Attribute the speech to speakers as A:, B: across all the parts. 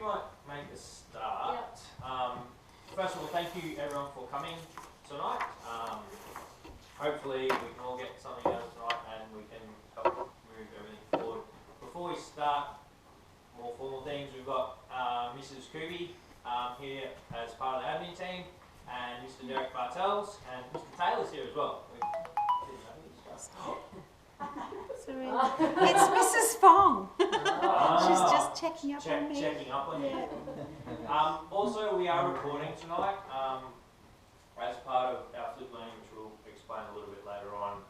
A: might make a start.
B: Yep.
A: First of all, thank you everyone for coming tonight. Hopefully we can all get something out of tonight and we can help move everything forward. Before we start more formal things, we've got Mrs. Kubi here as part of the admin team, and Mr. Derek Bartels, and Mr. Taylor's here as well.
C: Sorry. It's Mrs. Fong. She's just checking up on me.
A: Checking up on
C: Yeah.
A: you. Also, we are recording tonight as part of our flip learning, which we'll explain a little bit later on.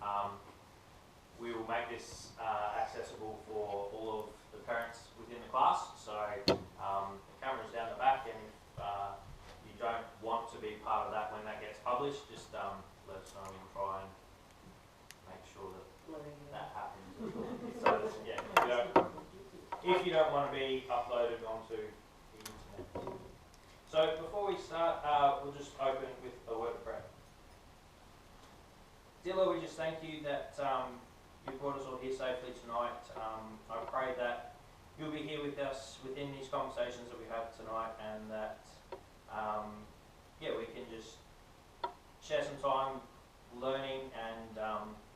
A: We will make this accessible for all of the parents within the class. So the camera's down the back, and if you don't want to be part of that when that gets published, just let us know. We can try and make sure that happens. So yeah, if you don't want to be uploaded onto the internet. So before we start, we'll just open with a word of prayer. Dear Lord, we just thank you that you brought us all here safely tonight. I pray that you'll be here with us within these conversations that we have tonight, and that we can just share some time learning and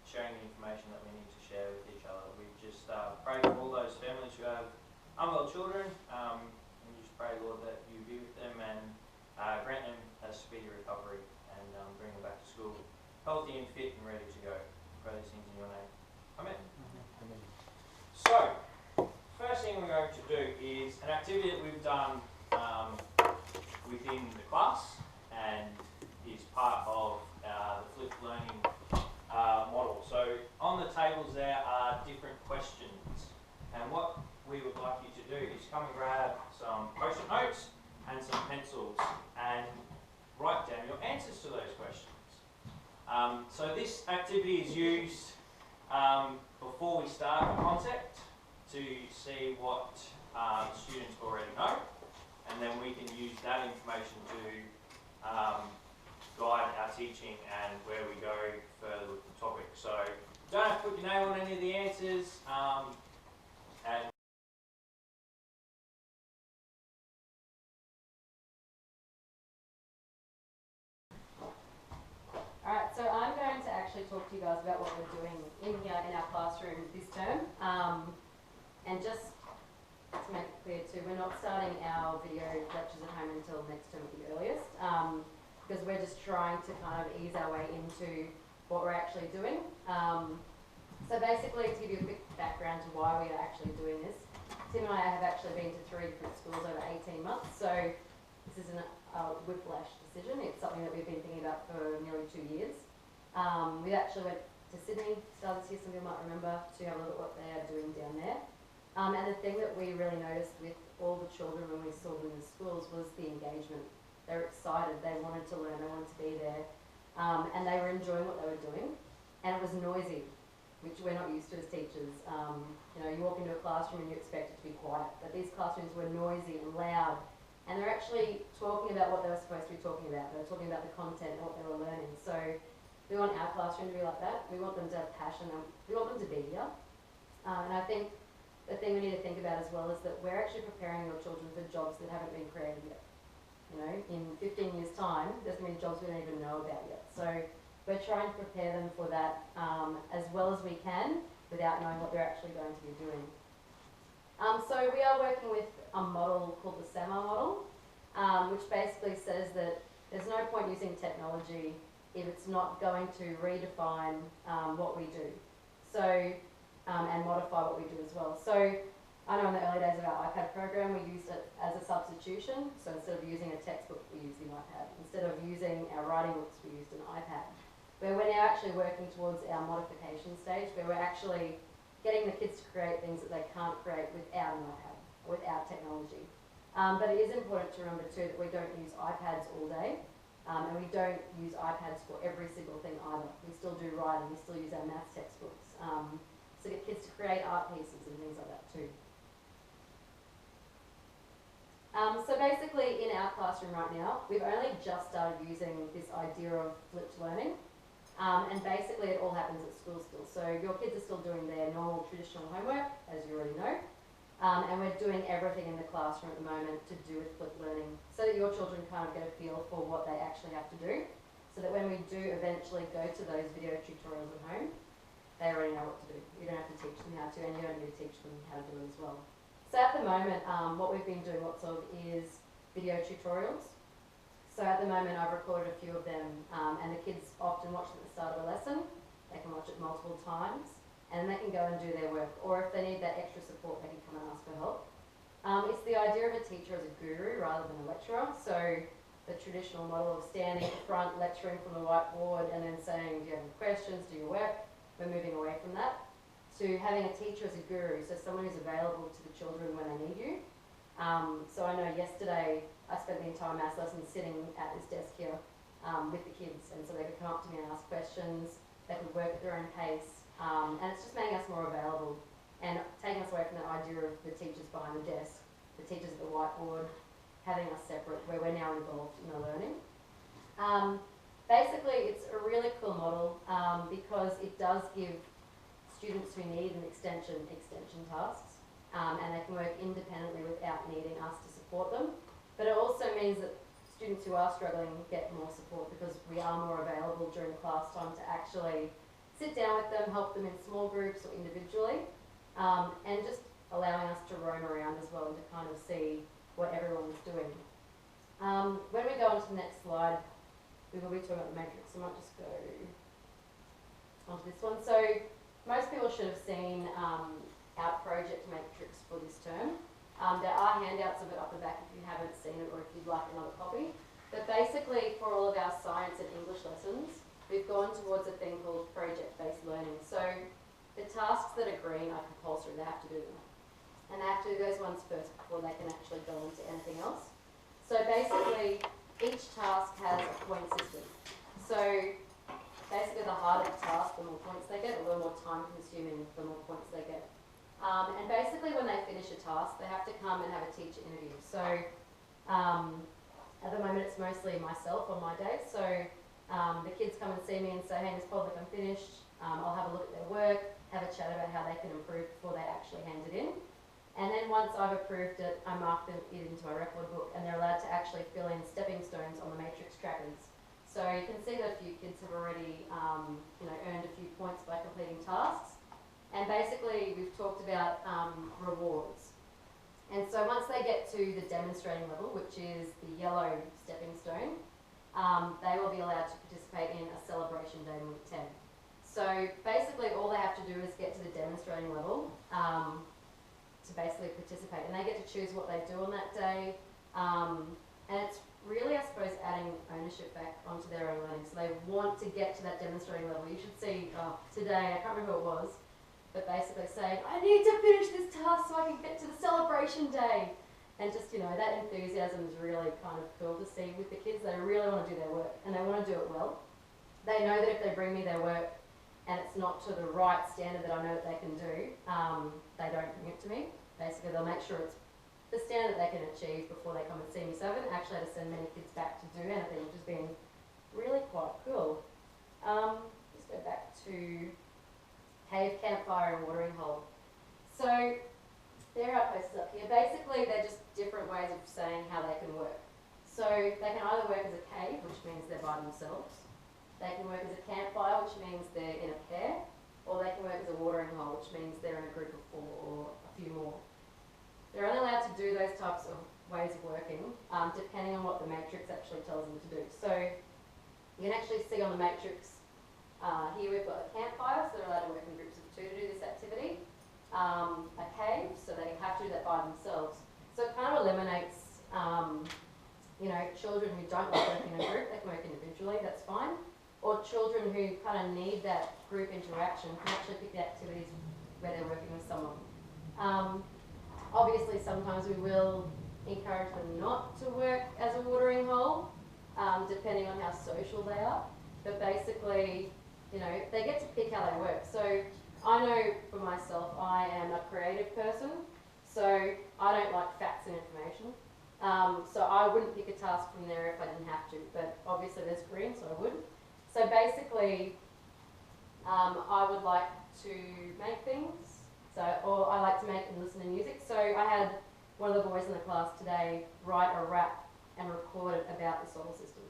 A: sharing the information that we need to share with each other. We just pray for all those families who have unwell children, and just pray, Lord, that you be with them and grant them a speedy recovery and bring them back to school healthy and fit and ready to go. Pray these things in your name. Amen.
D: Amen.
A: So, first thing we're going to do is an activity that we've done within the class and is part of the flipped learning model. So on the tables there are different questions, and what we would like you to do is come and grab some post-it notes and some pencils and write down your answers to those questions. So this activity is used before we start the concept to see what students already know, and then we can use that information to guide our teaching and where we go further with the topic. So don't have to put your name on any of the answers, and
B: Alright, so I'm going to actually talk to you guys about what we're doing in here in our classroom this term. And just to make it clear too, we're not starting our video lectures at home until next term at the earliest, because we're just trying to kind of ease our way into what we're actually doing. So basically, to give you a quick background to why we are actually doing this, Tim and I have actually been to 3 different schools over 18 months, so this isn't a whiplash decision. It's something that we've been thinking about for nearly 2 years. We actually went to Sydney, started this year, some people might remember, to have a look at what they are doing down there. And the thing that we really noticed with all the children when we saw them in the schools was the engagement. They were excited, they wanted to learn, they wanted to be there, and they were enjoying what they were doing. And it was noisy, which we're not used to as teachers. You know, you walk into a classroom and you expect it to be quiet, but these classrooms were noisy and loud, and they're actually talking about what they were supposed to be talking about. They were talking about the content and what they were learning. So we want our classroom to be like that. We want them to have passion, and we want them to be here. And I think the thing we need to think about as well is that we're actually preparing your children for jobs that haven't been created yet. You know, in 15 years' time, there's going to be jobs we don't even know about yet. So we're trying to prepare them for that as well as we can without knowing what they're actually going to be doing. So we are working with a model called the SAMR model, which basically says that there's no point using technology if it's not going to redefine what we do. So and modify what we do as well. So I know in the early days of our iPad program, we used it as a substitution. So instead of using a textbook, we used the iPad. Instead of using our writing books, we used an iPad. But we're now actually working towards our modification stage, where we're actually getting the kids to create things that they can't create without an iPad, without technology. But it is important to remember too that we don't use iPads all day, and we don't use iPads for every single thing either. We still do writing, we still use our maths textbooks. So get kids to create art pieces and things like that too. So basically in our classroom right now, we've only just started using this idea of flipped learning. And basically it all happens at school still. So your kids are still doing their normal traditional homework, as you already know. And we're doing everything in the classroom at the moment to do with flipped learning, so that your children kind of get a feel for what they actually have to do, so that when we do eventually go to those video tutorials at home, they already know what to do. You don't have to teach them how to, and you don't need to teach them how to do it as well. So at the moment, what we've been doing lots of is video tutorials. So at the moment I've recorded a few of them, and the kids often watch them at the start of a lesson. They can watch it multiple times, and they can go and do their work, or if they need that extra support, they can come and ask for help. It's the idea of a teacher as a guru rather than a lecturer. So the traditional model of standing at the front, lecturing from the whiteboard, and then saying, do you have any questions, do your work? We're moving away from that to having a teacher as a guru, so someone who's available to the children when they need you. So I know yesterday I spent the entire maths lesson sitting at this desk here with the kids, and so they could come up to me and ask questions, they could work at their own pace, and it's just making us more available and taking us away from that idea of the teachers behind the desk, the teachers at the whiteboard, having us separate, where we're now involved in the learning. Basically, it's a really cool model because it does give students who need an extension tasks, and they can work independently without needing us to support them. But it also means that students who are struggling get more support because we are more available during class time to actually sit down with them, help them in small groups or individually, and just allowing us to roam around as well and to kind of see what everyone's doing. When we go on to the next slide, we will be talking about the matrix. I might just go onto this one. So most people should have seen our project matrix for this term. There are handouts of it up the back if you haven't seen it or if you'd like another copy. But basically for all of our science and English lessons, we've gone towards a thing called project-based learning. So the tasks that are green are compulsory, they have to do them. And they have to do those ones first before they can actually go into anything else. So basically, each task has a point system. So basically the harder the task, the more points they get, or the more time consuming, the more points they get. And basically when they finish a task, they have to come and have a teacher interview. So at the moment it's mostly myself on my days. So the kids come and see me and say, hey, Ms. Podlick, I'm finished. I'll have a look at their work, have a chat about how they can improve before they actually hand it in. And then once I've approved it, I mark it into a record book, and they're allowed to actually fill in stepping stones on the matrix trackers. So you can see that a few kids have already earned a few points by completing tasks. And basically we've talked about rewards. And so once they get to the demonstrating level, which is the yellow stepping stone, they will be allowed to participate in a celebration day in week 10. So basically all they have to do is get to the demonstrating level to basically participate, and they get to choose what they do on that day, and it's really, I suppose, adding ownership back onto their own learning. So they want to get to that demonstrating level. You should see today, I can't remember who it was, but basically saying, I need to finish this task so I can get to the celebration day. And just, that enthusiasm is really kind of cool to see with the kids. They really want to do their work, and they want to do it well. They know that if they bring me their work and it's not to the right standard that I know that they can do, they don't bring it to me. Basically, they'll make sure it's the standard they can achieve before they come and see me. So I haven't actually had to send many kids back to do anything, which has been really quite cool. Just go back to cave, campfire and watering hole. So there are posters up here. Basically, they're just different ways of saying how they can work. So they can either work as a cave, which means they're by themselves. They can work as a campfire, which means they're in a pair. Or they can work as a watering hole, which means they're in a group of 4 or a few more. They're only allowed to do those types of ways of working, depending on what the matrix actually tells them to do. So you can actually see on the matrix, here we've got a campfire, so they're allowed to work in groups of 2 to do this activity. A cave, so they have to do that by themselves. So it kind of eliminates, children who don't like working in a group, they can work individually, that's fine. Or children who kind of need that group interaction can actually pick the activities where they're working with someone. Obviously, sometimes we will encourage them not to work as a watering hole, depending on how social they are. But basically, they get to pick how they work. So I know for myself, I am a creative person, so I don't like facts and information. So I wouldn't pick a task from there if I didn't have to, but obviously there's green, so I would. So basically, I would like to make things, So, or I like to make and listen to music. So I had one of the boys in the class today write a rap and record it about the solar system.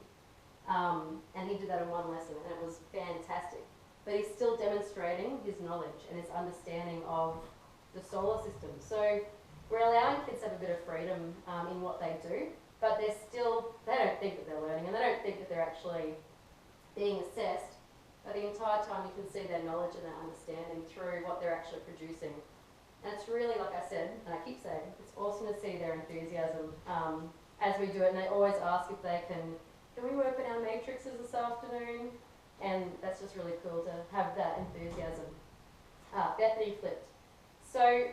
B: And he did that in one lesson and it was fantastic. But he's still demonstrating his knowledge and his understanding of the solar system. So we're allowing kids to have a bit of freedom in what they do, but they don't think that they're learning and they don't think that they're actually being assessed. But the entire time you can see their knowledge and their understanding through what they're actually producing. And it's really, like I said, and I keep saying, it's awesome to see their enthusiasm as we do it. And they always ask if they can we work on our matrices this afternoon? And that's just really cool to have that enthusiasm. Bethany Flipped. So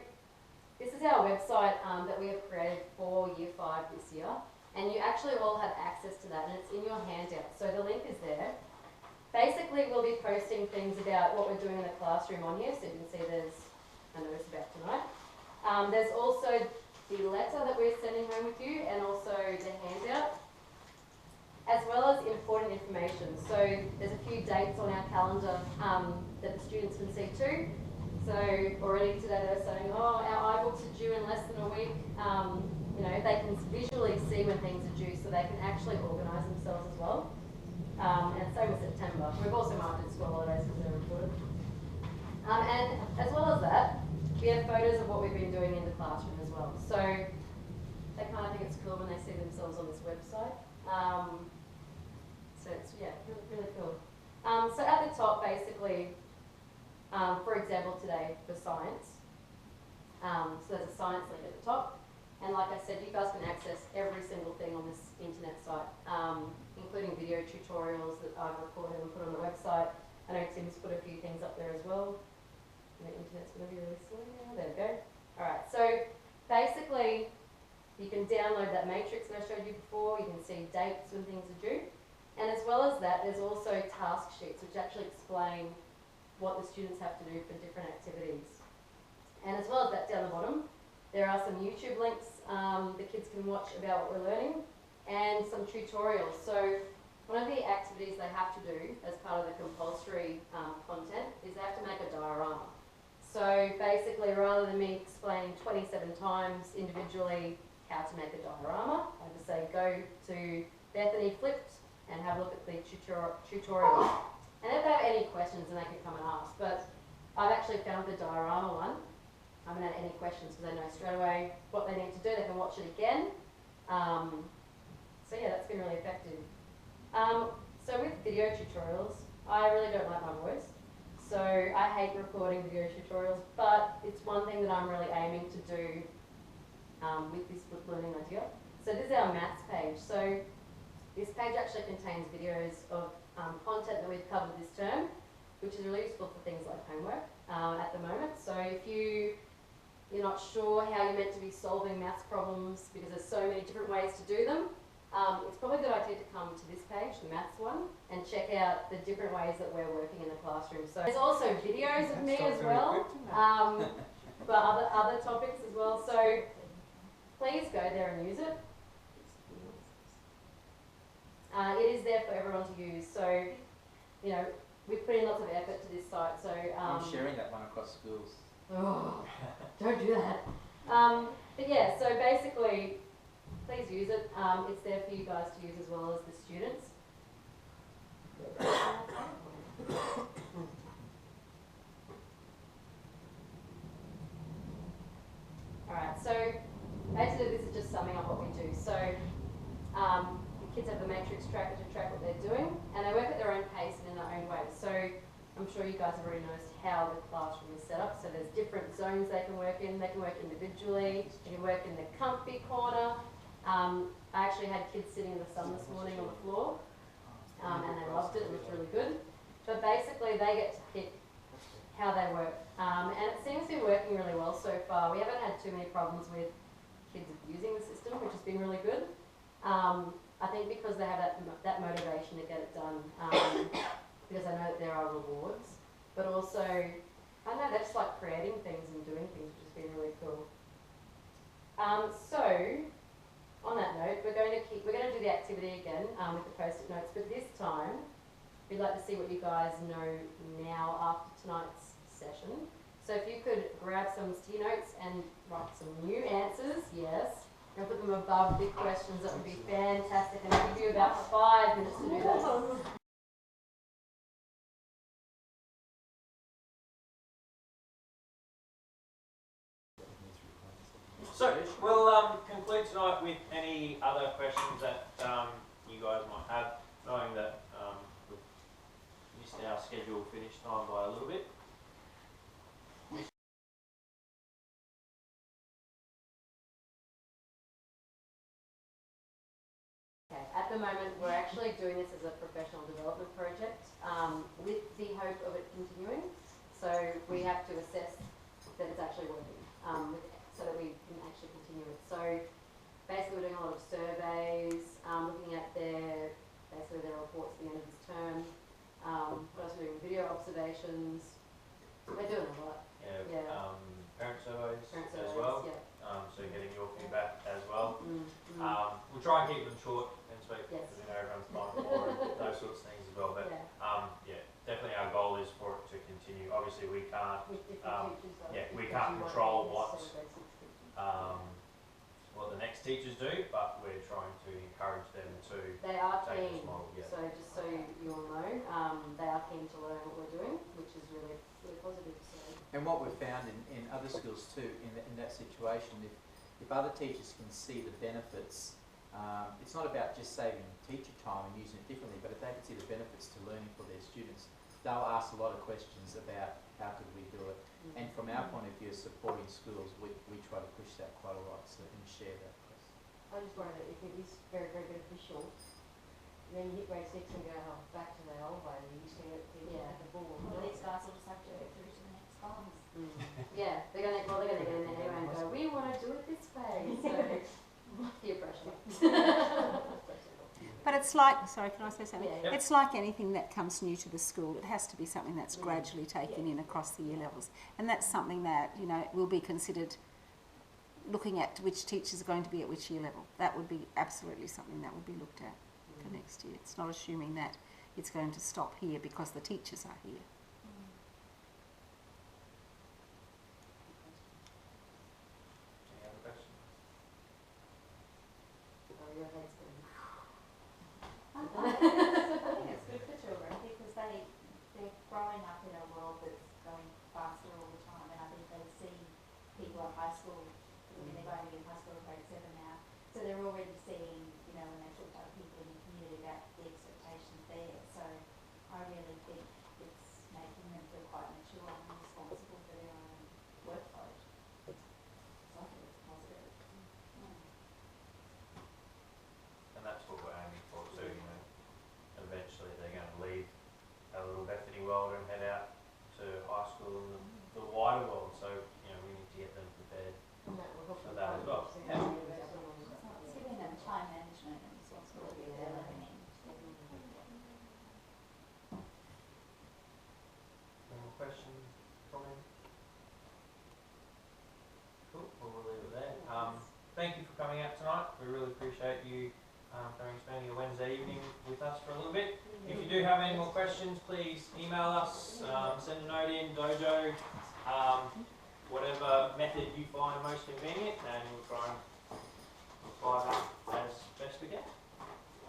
B: this is our website that we have created for Year 5 this year. And you actually all have access to that and it's in your handout. So the link is there. Basically, we'll be posting things about what we're doing in the classroom on here. So you can see there's a notice about tonight. There's also the letter that we're sending home with you and also the handout, as well as important information. So there's a few dates on our calendar that the students can see too. So already today they're saying, oh, our iBooks are due in less than a week. You know, they can visually see when things are due so they can actually organise themselves as well. And same with September. We've also marked in school holidays because they're important. And as well as that, we have photos of what we've been doing in the classroom as well. So they kind of think it's cool when they see themselves on this website. So it's, yeah, really, really cool. So at the top, basically, for example, today for science, so there's a science link at the top. And like I said, you guys can access every single thing on this internet site, including video tutorials that I've recorded and put on the website. I know Tim's put a few things up there as well. And the internet's going to be really slow now. There we go. Alright, so basically, you can download that matrix that I showed you before. You can see dates when things are due. And as well as that, there's also task sheets which actually explain what the students have to do for different activities. And as well as that, down the bottom, there are some YouTube links the kids can watch about what we're learning and some tutorials. So one of the activities they have to do as part of the compulsory content is they have to make a diorama. So basically, rather than me explaining 27 times individually how to make a diorama, I just say go to Bethany Flipped and have a look at the tutorial. And if they have any questions, then they can come and ask. But I've actually found the diorama one. I haven't had any questions because they know straight away what they need to do. They can watch it again. So yeah, that's been really effective. So with video tutorials, I really don't like my voice. So I hate recording video tutorials, but it's one thing that I'm really aiming to do with this book learning idea. So this is our maths page. So this page actually contains videos of content that we've covered this term, which is really useful for things like homework at the moment. So if you're not sure how you're meant to be solving maths problems because there's so many different ways to do them, it's probably a good idea to come to this page, the maths one, and check out the different ways that we're working in the classroom. So there's also videos of me as well, for other topics as well. So please go there and use it. It is there for everyone to use. So, you know, we've put in lots of effort to this site. So
D: I'm sharing that one across schools.
B: Oh, don't do that. But yeah, so basically, please use it. It's there for you guys to use as well as the students. Alright, so basically this is just summing up what we do. So the kids have the matrix tracker to track what they're doing, and they work at their own pace and in their own way. So I'm sure you guys have already noticed how the classroom is set up. So there's different zones they can work in. They can work individually. They can work in the comfy corner. I actually had kids sitting in the sun this morning on the floor, and they loved it. It was really good. But basically, they get to pick how they work, and it seems to be working really well so far. We haven't had too many problems with kids abusing the system, which has been really good. I think because they have that motivation to get it done, because I know that there are rewards, but also, I don't know, they just like creating things and doing things, which has been really cool. So, on that note, we're going to do the activity again with the post-it notes, but this time we'd like to see what you guys know now after tonight's session. So if you could grab some sticky notes and write some new answers, yes, and put them above big questions, that would be fantastic. And I'll give you about 5 minutes to do that.
A: So we'll conclude tonight with any other questions that you guys might have, knowing that we've missed our scheduled finish time by a little bit.
B: Okay, at the moment we're actually doing this as a professional development project with the hope of it continuing. So we have to assess that it's actually working so that we can actually continue it. So basically we're doing a lot of surveys, looking at their reports at the end of this term. What else are we doing? Video observations. We're doing a lot.
A: Yeah. Parent surveys
B: Parent
A: as
B: surveys,
A: well.
B: yeah.
A: So getting your feedback as well.
B: Mm.
A: We'll try and keep them short and sweet
B: Yes.
A: because we know everyone's fine for and those sorts of things as well. But
B: Yeah.
A: definitely our goal is for it to continue. Obviously we can't
B: With different teachers though.
A: we
B: because
A: can't
B: you want
A: control
B: to
A: what
B: survey each teacher.
A: what the next teachers do, but we're trying to encourage them to
B: They are
A: take this
B: keen,
A: model. Yeah.
B: so just so you all know, they are keen to learn what we're doing, which is really, really positive. So
D: And what we've found in other schools too, in that situation, if other teachers can see the benefits, it's not about just saving teacher time and using it differently, but if they can see the benefits to learning for their students, they'll ask a lot of questions about how could we do it. And from our point of view, supporting schools, we try to push that quite a lot and share that.
E: I just wondered if it is very, very beneficial, then you hit grade 6 and go back to the old way, you used to get the ball.
F: Well, these guys will just have to go through to the next class.
B: yeah, they're gonna get in there anyway and go, we want to do it this way. So peer pressure.
C: But it's like, sorry, can I say something?
B: Yeah.
A: Yep.
C: It's like anything that comes new to the school. It has to be something that's gradually taken in across the year levels. And that's something that, will be considered looking at which teachers are going to be at which year level. That would be absolutely something that would be looked at for next year. It's not assuming that it's going to stop here because the teachers are here.
A: Any other questions?
B: Oh, your head's going.
F: I think it's good for children because they're growing up in a world that's going faster all the time, and I think they see people at high school. I mean, they're going to be in high school in grade 7 now, so they're already seeing, when they talk to other people in the community about the expectations there. So I really think it's making them feel quite mature and responsible for their own workload. So I think it's positive.
A: And that's what we're aiming for too. Eventually they're going to leave our little Bethany world and head out to high school and the wider world. So we need to get them prepared for that as well. Yeah.
F: It's giving them time management and responsibility that they're living in.
A: Any more questions from him? Cool. Well, we'll leave it there. Thank you for coming out tonight. We really appreciate you coming, spending your Wednesday evening with us for a little bit. If you do have any more questions, please email us, send a note in, Dojo, whatever method you find most convenient, and we'll try and reply back as best we can.